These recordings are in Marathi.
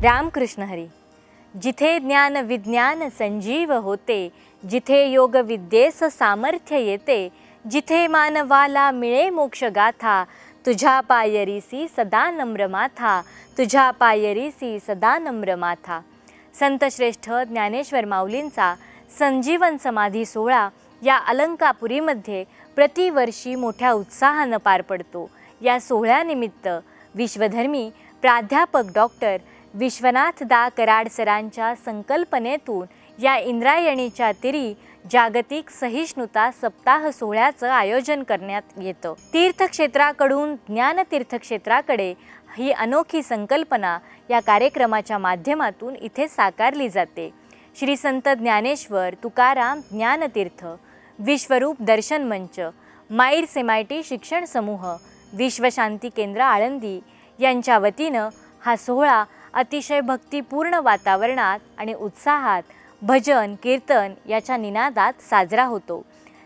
रामकृष्ण हरी. जिथे ज्ञान विज्ञान संजीव होते, जिथे योग विद्येस सामर्थ्य येते, जिथे मानवाला मिळे मोक्ष गाथा, तुझ्या पायरीसी सदा नम्र माथा, तुझ्या पायरीसी सदा नम्र माथा. संत श्रेष्ठ ज्ञानेश्वर माऊलींचा संजीवन समाधी सोहळा या अलंकापुरीमध्ये प्रतिवर्षी मोठ्या उत्साहानं पार पडतो. या सोहळ्यानिमित्त विश्वधर्मी प्राध्यापक डॉक्टर विश्वनाथ दा कराड सरांच्या संकल्पनेतून या इंद्रायणीच्या तिरी जागतिक सहिष्णुता सप्ताह सोहळ्याचं आयोजन करण्यात येतं. तीर्थक्षेत्राकडून ज्ञानतीर्थक्षेत्राकडे ही अनोखी संकल्पना या कार्यक्रमाच्या माध्यमातून इथे साकारली जाते. श्री संत ज्ञानेश्वर तुकाराम ज्ञानतीर्थ, विश्वरूप दर्शन मंच, माईर्स MIT शिक्षण समूह, विश्वशांती केंद्र आळंदी यांच्या वतीनं हा सोहळा अतिशय भक्तिपूर्ण वातावरणात आणि उत्साहात भजन कीर्तन याच्या निनादात साजरा होतो.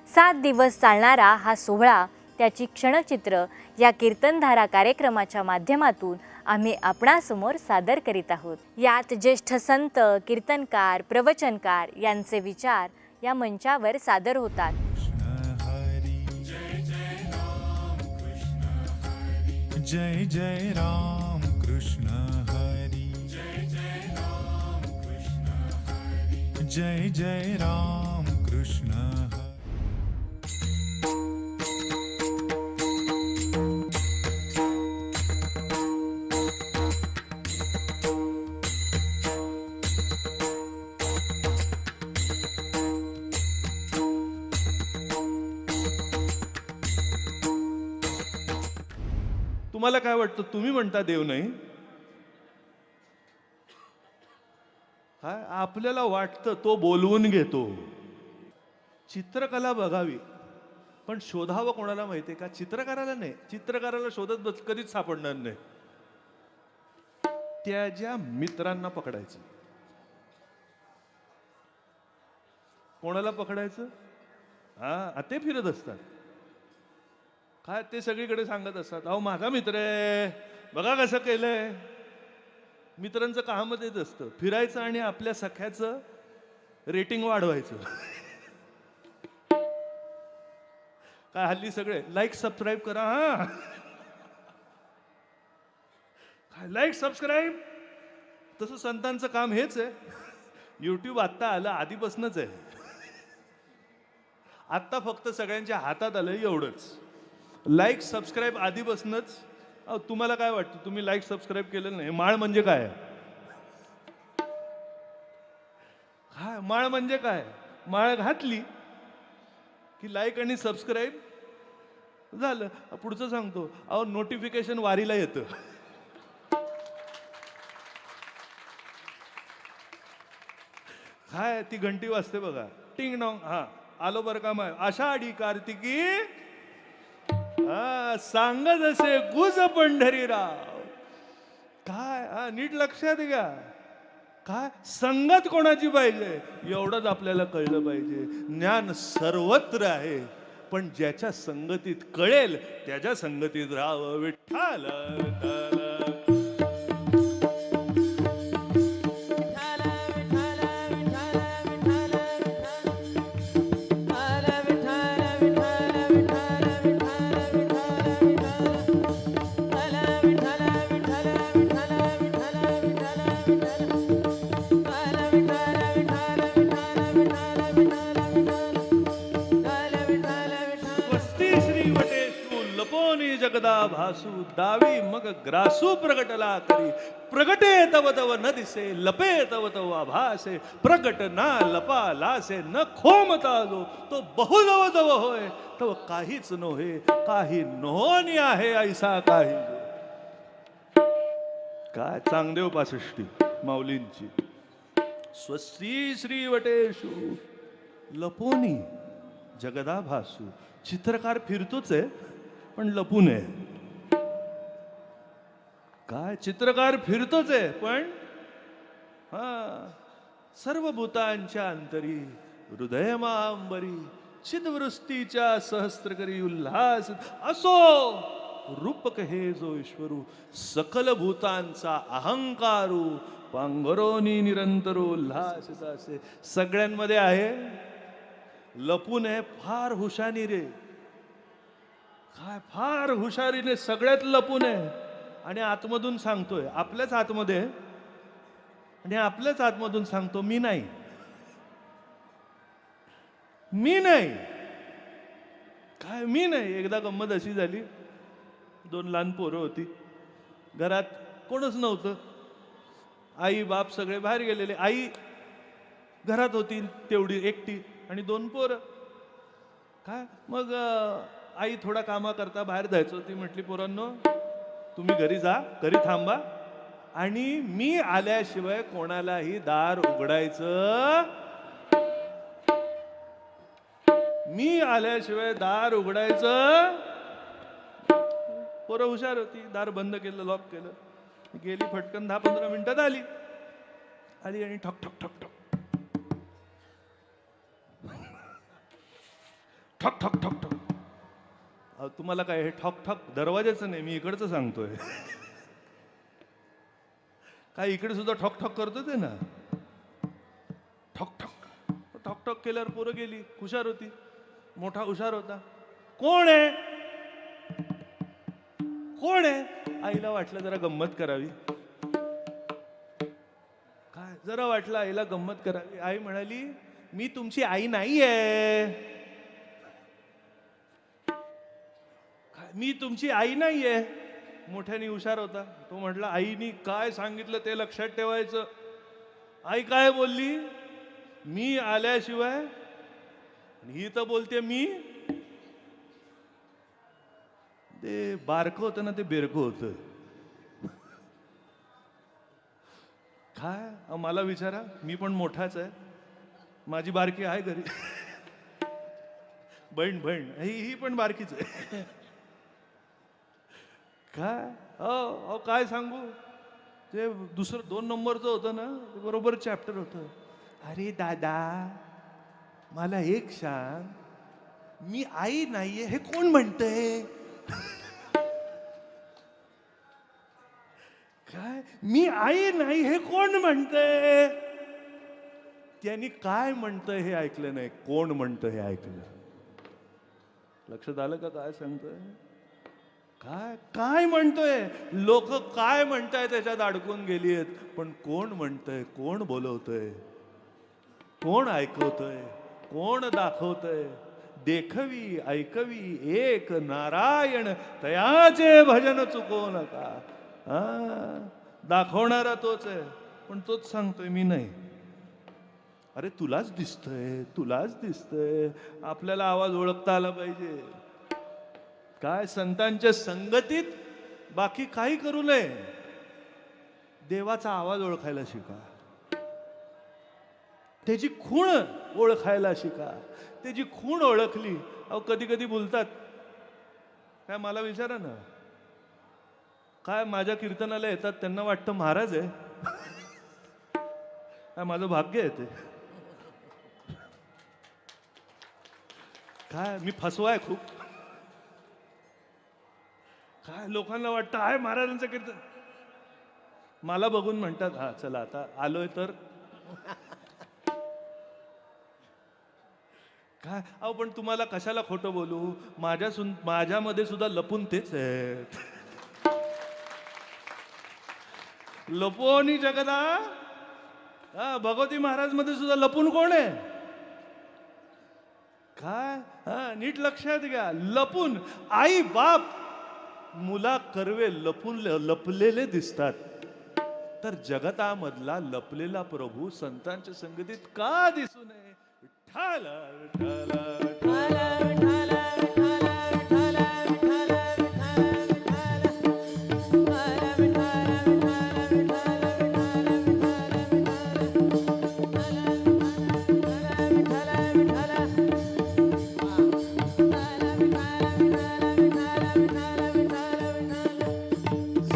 7 दिवस चालणारा हा सोहळा त्याची क्षणचित्र या कीर्तनधारा कार्यक्रमाच्या माध्यमातून आम्ही आपणासमोर सादर करीत आहोत. यात ज्येष्ठ संत, कीर्तनकार, प्रवचनकार यांचे विचार या मंचावर सादर होतात. जय जय राम कृष्ण हरी, जय जय राम कृष्ण हरी, जय जय राम कृष्ण हरी. तुम्हाला काय वाटतं? तुम्ही म्हणता देव नाही, काय आपल्याला वाटतं तो बोलवून घेतो. चित्रकला बघावी पण शोधावं कोणाला माहितीये का? चित्रकाराला नाही. चित्रकाराला शोधत कधीच सापडणार नाही. त्याच्या मित्रांना पकडायचं. कोणाला पकडायचं? हा, ते फिरत असतात. काय ते सगळीकडे सांगत असतात, अहो माझा मित्र आहे, बघा कसं केलंय. मित्रांचं कामच येत असतं, फिरायचं आणि आपल्या सख्याचं रेटिंग वाढवायचं. काय हल्ली सगळे लाईक सबस्क्राईब करा. हा, काय लाईक सबस्क्राईब? तसं संतांचं काम हेच आहे. YouTube आत्ता आलं, आधीपासूनच आहे. आत्ता फक्त सगळ्यांच्या हातात आलं एवढंच. लाईक सबस्क्राईब आधीपासूनच. तुम्हाला काय वाटतं? तुम्ही लाईक सबस्क्राईब केलं नाही. माळ म्हणजे काय? काय माळ म्हणजे काय? माळ घातली की लाईक आणि सबस्क्राईब झालं. पुढचं सांगतो, अहो नोटिफिकेशन वारीला येतं. काय ती घंटी वाजते बघा, टिंग डॉंग. हा आलो बरं का माय, आषाढी कार्तिकी सांगत असे गुज पंढरीराव. काय नीट लक्षात घ्या. काय संगत कोणाची पाहिजे एवढंच आपल्याला कळलं पाहिजे. ज्ञान सर्वत्र आहे, पण ज्याच्या संगतीत कळेल त्याच्या संगतीत राहावं. विठ्ठल जगदा भासू दावी मग ग्रासू प्रगटला करी. प्रगटे तव तव न दिसे, लपे तव तव आभासे. प्रगट ना लपा लासे, न खोमता जो तो बहुजव जव होय. तव काहीच नोहे, काही नोनी आहे ऐसा काही. काय चांगदेव 65 माऊलींची. स्वस्ती श्रीवटेषु लपोनी जगदा भासू. चित्रकार फिरतोच आहे पण लपून आहे. काय चित्रकार फिरतोच आहे पण सर्व भूतांच्या अंतरी हृदय मांबरी चिदवृष्टीच्या सहस्त्रकरी उल्हास. असो रूपक हे जो ईश्वरू सकल भूतांचा अहंकारू पांघरोनी निरंतर उल्हासित असे. सगळ्यांमध्ये आहे, लपून आहे, फार हुशारी रे, काय फार हुशारीने सगळ्यात लपून आहे आणि आतमधून सांगतोय, आपल्याच आतमध्ये आहे आणि आपल्याच आतमधून सांगतो मी नाही, मी नाही, काय मी नाही. एकदा गंमत अशी झाली, 2 लहान पोरं होती, घरात कोणच नव्हतं, आई बाप सगळे बाहेर गेलेले, आई घरात होती तेवढी एकटी आणि 2 पोरं. काय मग आई थोडा कामा करता बाहेर जायचं, ती म्हटली पोरांनो तुम्ही घरी जा, घरी थांबा आणि मी आल्याशिवाय कोणालाही दार उघडायचं, मी आल्याशिवाय दार उघडायचं. पोरं हुशार होती, दार बंद केलं, लॉक केलं, गेली फटकन 10-15 मिनिटात आली आणि ठक ठक ठक ठक ठक ठक ठक ठक. तुम्हाला काय हे ठक ठक दरवाजाचं नाही, मी इकडचं सांगतोय. काय इकडे सुद्धा ठक ठक करतो ते ना, ठक ठक ठक ठक केल्यावर पोरं गेली. हुशार होती, मोठा हुशार होता. कोण आहे, कोण आहे? आईला वाटलं जरा गंमत करावी, काय जरा वाटलं आईला गंमत करावी. आई म्हणाली मी तुमची आई नाहीये, मी तुमची आई नाहीये. मोठ्याने हुशार होता, तो म्हटला आईनी काय सांगितलं ते लक्षात ठेवायचं. आई काय बोलली, मी आल्याशिवाय, ही तर बोलते मी. ते बारकं होतं ना, ते बेरकं होतं. काय मला विचारा, मी पण मोठाच आहे, माझी बारकी आहे घरी, बहीण बहीण ही पण बारकीच आहे. काय अहो काय सांगू, ते दुसरं 2 नंबरचं होतं ना, ते बरोबर चॅप्टर होतं. अरे दादा मला एक सांग, मी आई नाहीये हे कोण म्हणतंय? काय मी आई नाही हे कोण म्हणतंय? त्यांनी काय म्हणतंय हे ऐकलं नाही, कोण म्हणतं हे ऐकलं. लक्षात आलं का काय सांगतोय? काय काय म्हणतोय, लोक काय म्हणताय त्याच्यात अडकून गेली आहेत, पण कोण म्हणतंय, कोण बोलवतंय, कोण ऐकवतंय, कोण दाखवतंय. देखवी ऐकवी एक नारायण, तयाचे भजन चुकवू नका. दाखवणारा तोच आहे, पण तोच सांगतोय मी नाही. अरे तुलाच दिसतंय, तुलाच दिसतंय. आपल्याला आवाज ओळखता आला पाहिजे. काय संतांच्या संगतीत बाकी काही करू नये, देवाचा आवाज ओळखायला शिका, त्याची खूण ओळखायला शिका. त्याची खूण ओळखली. अहो कधी कधी बोलतात, काय मला विचारा ना, काय माझ्या कीर्तनाला येतात त्यांना वाटतं महाराज आहे, काय माझं भाग्य आहे ते. काय मी फसवाय खूप. काय लोकांना वाटतं आहे महाराजांचं कीर्तन, मला बघून म्हणतात हा चला आता आलोय तर. काय अहो पण तुम्हाला कशाला खोटं बोलू, माझ्यामध्ये सुद्धा लपून तेच आहेत. लपोनी जगदा, भगवती महाराज मध्ये सुद्धा लपून कोण आहे? काय नीट लक्षात घ्या, लपून आई बाप मुला कर्वे लपून लपलेले दिसतात, तर जगतामधला लपलेला प्रभू संतांच्या संगतीत का दिसू नये? विठ्ठला विठ्ठला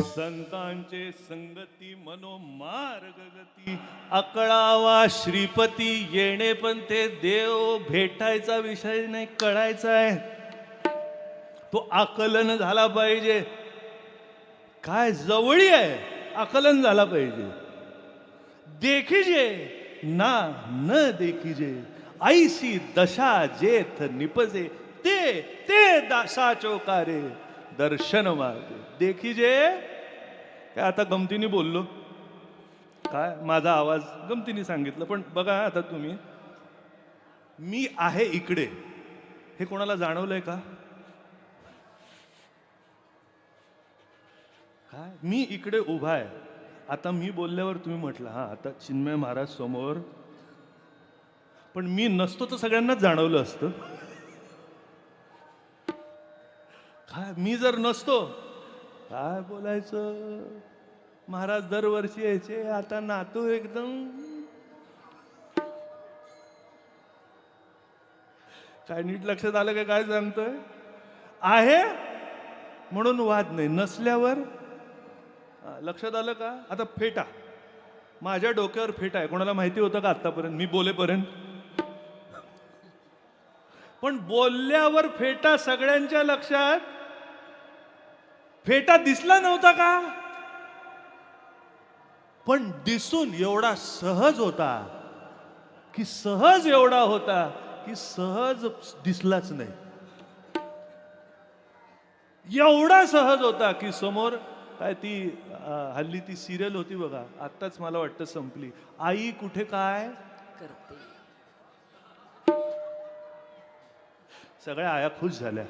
संतांचे संगती मनोमार्ग गती, अकळावा श्रीपती येणे पण ते देव भेटायचा विषय नाही, कळायचा आहे. तो आकलन झाला पाहिजे. काय जवळी आहे, आकलन झाला पाहिजे. देखीजे ना न देखीजे, ऐसी दशा जेथ निपजे, ते ते दासा चोकारे दर्शन मागे. देखीजे काय आता गमतीने बोललो, काय माझा आवाज गमतीने सांगितलं, पण बघा आता तुम्ही, मी आहे इकडे हे कोणाला जाणवलंय का? काय मी इकडे उभा आहे. आता मी बोलल्यावर तुम्ही म्हटलं हा आता चिन्मय महाराज समोर, पण मी नसतो तर सगळ्यांनाच जाणवलं असतं. काय मी जर नसतो काय बोलायचं, महाराज दरवर्षी यायचे, आता नातू एकदम काय नीट लक्षात आलं का काय सांगतोय? आहे म्हणून वाद नाही, नसल्यावर लक्षात आलं का? आता फेटा, माझ्या डोक्यावर फेटा आहे, कोणाला माहिती होतं का आतापर्यंत मी बोलेपर्यंत? पण बोलल्यावर फेटा सगळ्यांच्या लक्षात. फेटा दिसला नव्हता का? पण दिसून एवढा सहज होता की सहज एवढा होता की सहज दिसलाच नाही. एवढा सहज होता की समोर काय ती हल्ली ती सिरियल होती बघा, आत्ताच मला वाटतं संपली, आई कुठे काय करते. सगळ्या आया खुश झाल्या.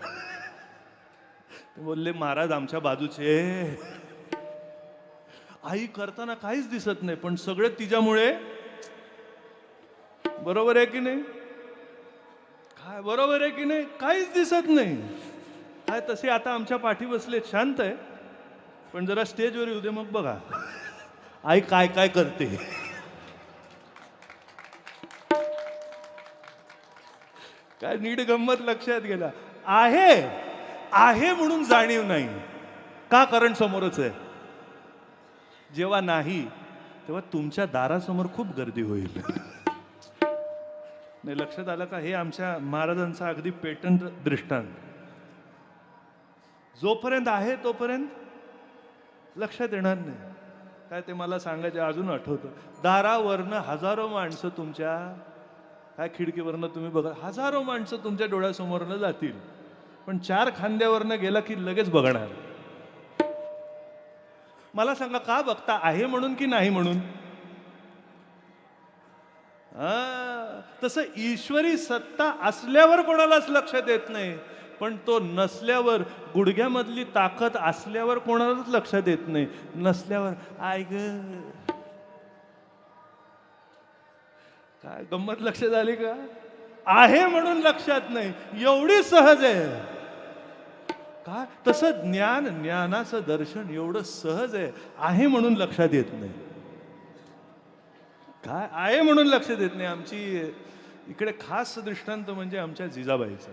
ते बोलले महाराज आमच्या बाजूचे. आई करताना काहीच दिसत नाही पण सगळे तिच्यामुळे. बरोबर आहे की नाही? काय बरोबर आहे की नाही? काहीच दिसत नाही. काय तसे आता आमच्या पाठी बसले, शांत आहे, पण जरा स्टेजवर येऊ दे मग बघा आई काय काय करते. काय नीट गंमत लक्षात गेला. आहे आहे म्हणून जाणीव नाही का? कारण समोरच आहे. जेव्हा नाही तेव्हा तुमच्या दारासमोर खूप गर्दी होईल. नाही लक्षात आलं का? हे आमच्या महाराजांचा अगदी पेटंट दृष्टांत. जोपर्यंत आहे तोपर्यंत लक्षात येणार नाही. काय ते मला सांगायचे अजून आठवतं. दारावरनं हजारो माणसं तुमच्या, काय खिडकीवरनं तुम्ही बघा, हजारो माणसं तुमच्या डोळ्यासमोरनं जातील, पण चार खांद्यावरनं गेला की लगेच बघणार. मला सांगा का बघता? आहे म्हणून की नाही म्हणून? तसं ईश्वरी सत्ता असल्यावर कोणालाच लक्षात येत नाही, पण तो नसल्यावर, गुडघ्यामधली ताकद असल्यावर कोणालाच लक्षात येत नाही. नसल्यावर आय ग, काय गंमत लक्षात आली का? आहे म्हणून लक्षात नाही, एवढी सहज आहे. काय तसं ज्ञान, ज्ञानाचं दर्शन एवढं सहज आहे म्हणून लक्षात येत नाही. काय आहे म्हणून लक्षात येत नाही. आमची इकडे खास दृष्टांत म्हणजे आमच्या जिजाबाईचा.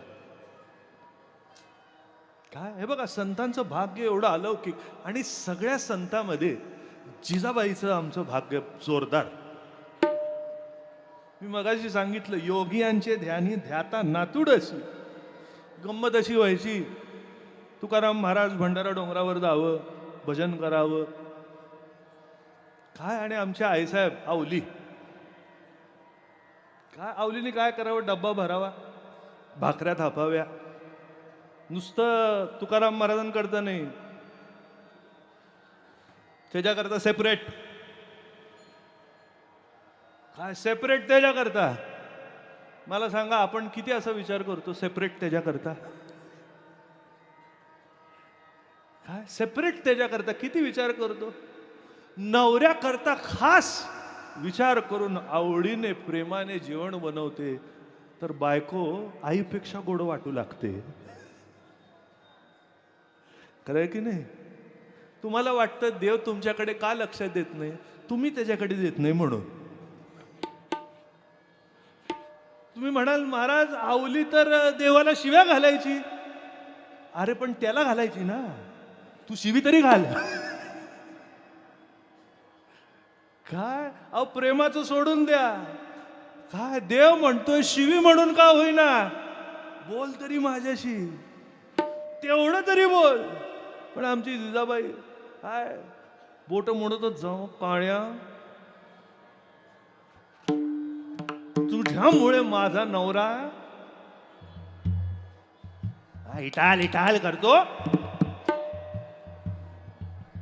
काय हे बघा, संतांचं भाग्य एवढं अलौकिक, आणि सगळ्या संतांमध्ये जिजाबाईचं आमचं भाग्य जोरदार. मी मगाशी सांगितलं, योगियांचे ध्यानी ध्याता नातूड अशी. गंमत अशी व्हायची, तुकाराम महाराज भंडारा डोंगरावर जावं, भजन करावं, काय, आणि आमच्या आईसाहेब आवली, काय आवलीने काय करावं, डब्बा भरावा, भाकऱ्या थापाव्या. नुसतं तुकाराम महाराजांकरता नाही, त्याच्याकरता सेपरेट. काय सेपरेट त्याच्याकरता? मला सांगा, आपण किती असा विचार करतो सेपरेट त्याच्याकरता? काय सेपरेट त्याच्याकरता किती विचार करतो? नवऱ्याकरता खास विचार करून आवडीने प्रेमाने जेवण बनवते, तर बायको आईपेक्षा गोड वाटू लागते. खरंय की नाही? तुम्हाला वाटतं देव तुमच्याकडे का लक्ष देत नाही? तुम्ही त्याच्याकडे देत नाही म्हणून. तुम्ही म्हणाल महाराज आवली तर देवाला शिव्या घालायची. अरे पण त्याला घालायची ना, तू शिवी तरी घाल. काय अहो, प्रेमाचं सोडून द्या. काय देव म्हणतोय शिवी म्हणून का होईना, बोल तरी माझ्याशी. तेवढं तरी बोल. पण आमची जिजाबाई काय बोट म्हणतच जाऊ, काळ्या तुझ्यामुळे माझा नवरा इटाल इटाल करतो,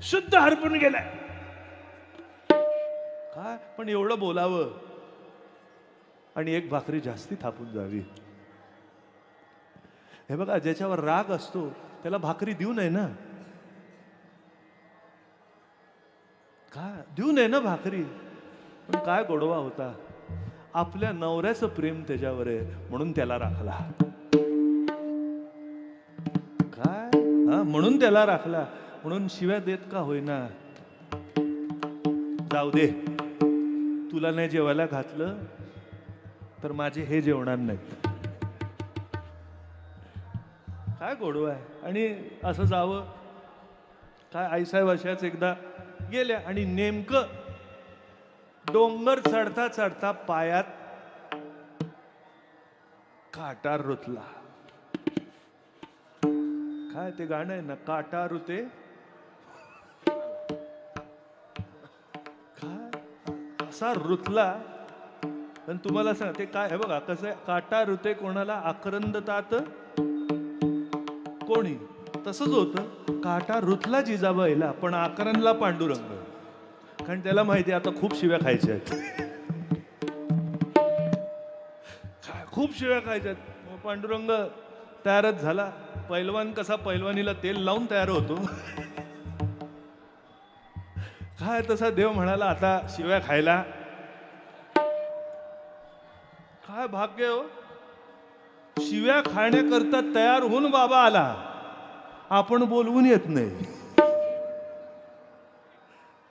शुद्ध हरपून गेलाय. काय पण एवढं बोलावं आणि एक भाकरी जास्ती थापून जावी. हे बघा, ज्याच्यावर राग असतो त्याला भाकरी देऊ नये ना. काय देऊ नये ना भाकरी. पण काय गोडवा होता. आपल्या नवऱ्याचं प्रेम त्याच्यावर आहे म्हणून त्याला राखला. काय हा म्हणून त्याला राखला. म्हणून शिव्या देत का होईना, जाऊ दे, तुला नाही जेवायला घातलं तर माझे हे जेवणार नाहीत. काय गोडवा आहे. आणि असं जावं. काय आईसाहेब अशाच एकदा गेल्या आणि नेमकं डोंगर चढता चढता पायात काटा रुतला. काय ते गाणं आहे ना, काटा रुते. काय असा रुतला. पण तुम्हाला सांग ते काय, हे बघा कसं आहे, काटा रुते कोणाला आक्रंदतात कोणी. तसंच होतं. काटा रुतला जिजाबाईला पण आकरणला पांडुरंग. कारण त्याला माहिती आता खूप शिव्या खायच्या आहेत. खूप शिव्या खायच्या आहेत. पांडुरंग तयारच झाला. पैलवान कसा पैलवानीला तेल लावून तयार होतो, काय तसा देव म्हणाला आता शिव्या खायला. काय भाग्य हो. शिव्या खाण्याकरता तयार होऊन बाबा आला. आपण बोलवून येत नाही.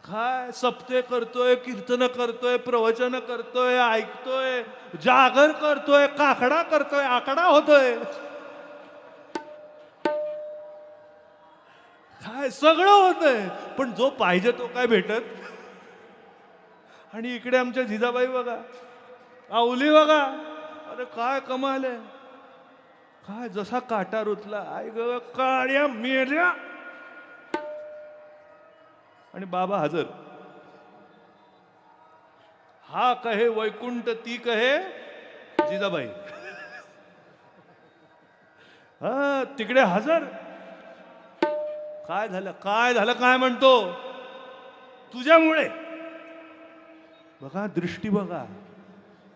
काय सप्ते करतोय, कीर्तन करतोय, प्रवचन करतोय, ऐकतोय, जागर करतोय, काकडा करतोय, आकडा होतोय. काय सगळं होतंय. पण जो पाहिजे तो काय भेटत. आणि इकडे आमच्या जिजाबाई बघा, आवली बघा, अरे काय कमाल आहे. काय जसा काटा रुतला, आई ग काळ्या मेल्या. आणि बाबा हजर. हा कहे वैकुंठ, ती कहे जिजाबाई. हा तिकडे हजर. काय झालं, काय झालं, काय म्हणतो, तुझ्यामुळे. बघा दृष्टी बघा,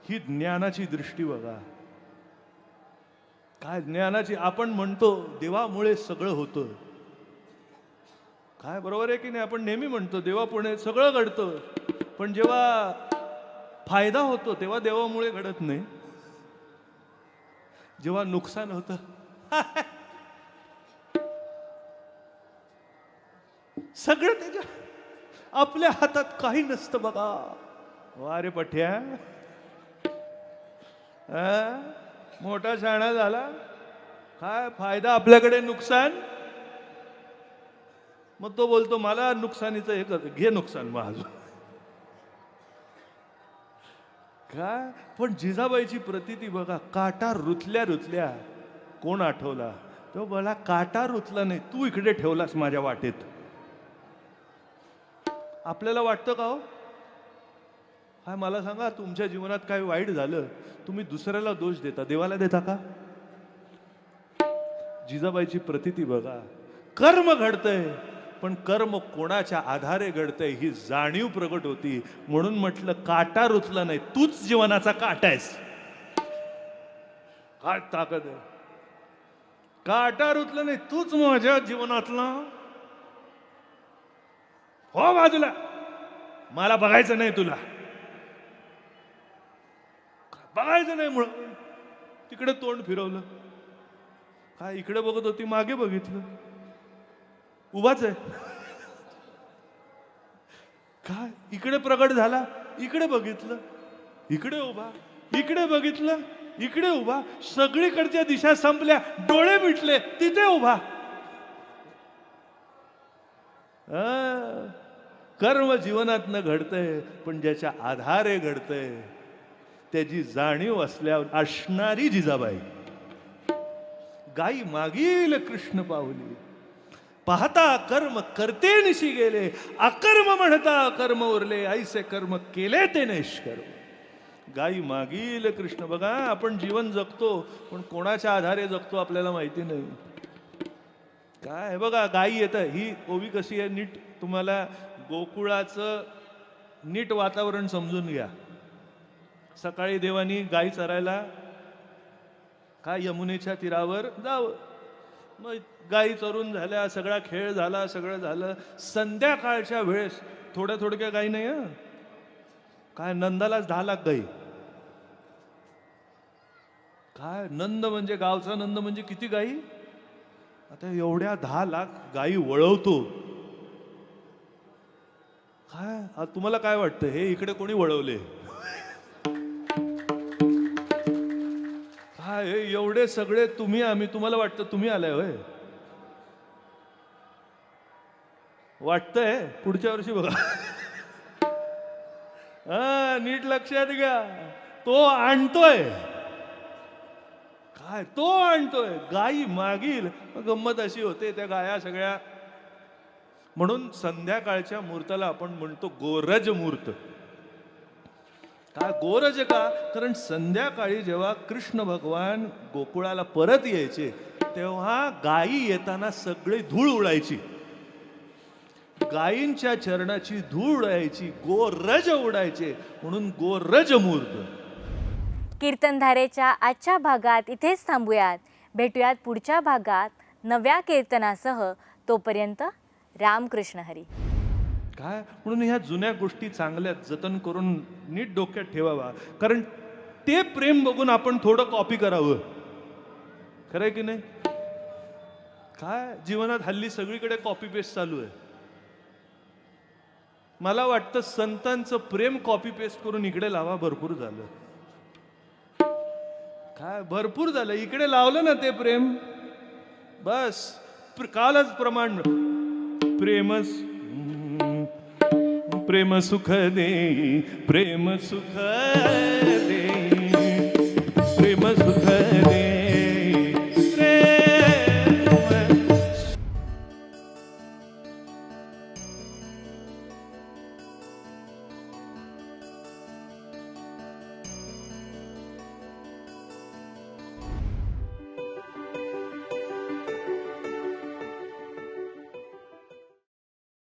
ही ज्ञानाची दृष्टी बघा. काय ज्ञानाची. आपण म्हणतो देवामुळे सगळं होतं. काय बरोबर आहे की नाही. आपण नेहमी म्हणतो देवापुढे सगळं घडतं. पण जेव्हा फायदा होतो तेव्हा देवामुळे घडत नाही. जेव्हा नुकसान होतं सगळं त्याच्या आपल्या हातात काही नसतं बघा. वारे पठ्या, मोठा शाणा झाला. काय फायदा आपल्याकडे, नुकसान. मग तो बोलतो मला नुकसानीचं हे कर, घे नुकसान माझं. काय पण जिजाबाईची प्रतीती बघा. काटा रुतल्या रुतल्या कोण आठवला तो बोला, काटा रुतला नाही, तू इकडे ठेवलास माझ्या वाटेत. आपल्याला वाटतं का हो. हा मला सांगा, तुमच्या जीवनात काय वाईट झालं तुम्ही दुसऱ्याला दोष देता, देवाला देता का. जिजाबाईची प्रतीती बघा. कर्म घडतंय पण कर्म कोणाच्या आधारे घडतंय ही जाणीव प्रगट होती. म्हणून म्हटलं काटा रुतला नाही, तूच जीवनाचा काटा आहेस. काय ताकद आहे. काटा रुतला नाही, तूच माझ्या जीवनातला. हो बाजूला, मला बघायचं नाही, तुला बघायचं नाही. म्हणून तिकडे तोंड फिरवलं. काय इकडे बघत होती, मागे बघितलं, उभाच आहे. काय इकडे प्रगट झाला, इकडे बघितलं, इकडे उभा, इकडे बघितलं, इकडे उभा. सगळीकडच्या दिशा संपल्या, डोळे मिटले, तिथे उभा. कर्म जीवनात न घडतंय पण ज्याच्या आधारे घडतंय त्याची जाणीव असल्यावर असणारी जिजाबाई. गाई मागील कृष्ण पावली. पाहता कर्म करते निशी गेले, अकर्म म्हणता कर्म उरले, ऐसे कर्म केले ते निष्कर्म. गाई मागील कृष्ण. बघा, आपण जीवन जगतो पण कोणाच्या आधारे जगतो आपल्याला माहिती नाही. काय हे बघा, गाई येतं. ही ओवी कशी आहे नीट तुम्हाला गोकुळाचं नीट वातावरण समजून घ्या. सकाळी देवानी गाई चरायला काय यमुनेच्या तीरावर जावं. मग गाई चरून झाल्या, सगळा खेळ झाला, सगळं झालं. संध्याकाळच्या वेळेस थोड्या गाई नाही हं. काय नंदालाच 10 लाख गाई. काय नंद म्हणजे गावचा नंद म्हणजे किती गाई. आता एवढ्या 10 लाख गाई वळवतो. काय तुम्हाला काय वाटतं, हे इकडे कोणी वळवले. काय एवढे सगळे तुम्ही आम्ही, तुम्हाला वाटतं तुम्ही आलाय होय. वाटतंय पुढच्या वर्षी बघा. हा नीट लक्षात घ्या, तो आणतोय. काय तो आणतोय, गाई मागील. गंमत अशी होते त्या गाया सगळ्या. म्हणून संध्याकाळच्या मुहूर्ताला आपण म्हणतो गोरज मुहूर्त. का गोरज का, कारण संध्याकाळी जेव्हा कृष्ण भगवान गोकुळाला परत यायचे तेव्हा गायी येताना सगळी धूळ उडायची. गायींच्या चरणाची धूळ उडायची, गोरज उडायचे, म्हणून गोरज मुहूर्त. कीर्तनधारेच्या आजच्या भागात इथेच थांबूयात. भेटूयात पुढच्या भागात नव्या कीर्तनासह. तोपर्यंत रामकृष्ण हरी. काय म्हणून ह्या जुन्या गोष्टी चांगल्या जतन करून नीट डोक्यात ठेवावा, कारण ते प्रेम बघून आपण थोडं कॉपी करावं. खरंय की नाही. काय जीवनात हल्ली सगळीकडे कॉपी पेस्ट चालू आहे. मला वाटतं संतांचं प्रेम कॉपी पेस्ट करून इकडे लावा, भरपूर झालं. काय भरपूर झालं, इकडे लावलं ना ते प्रेम, बस कालच प्रमाण. प्रेम सुख दे, प्रेम सुख दे.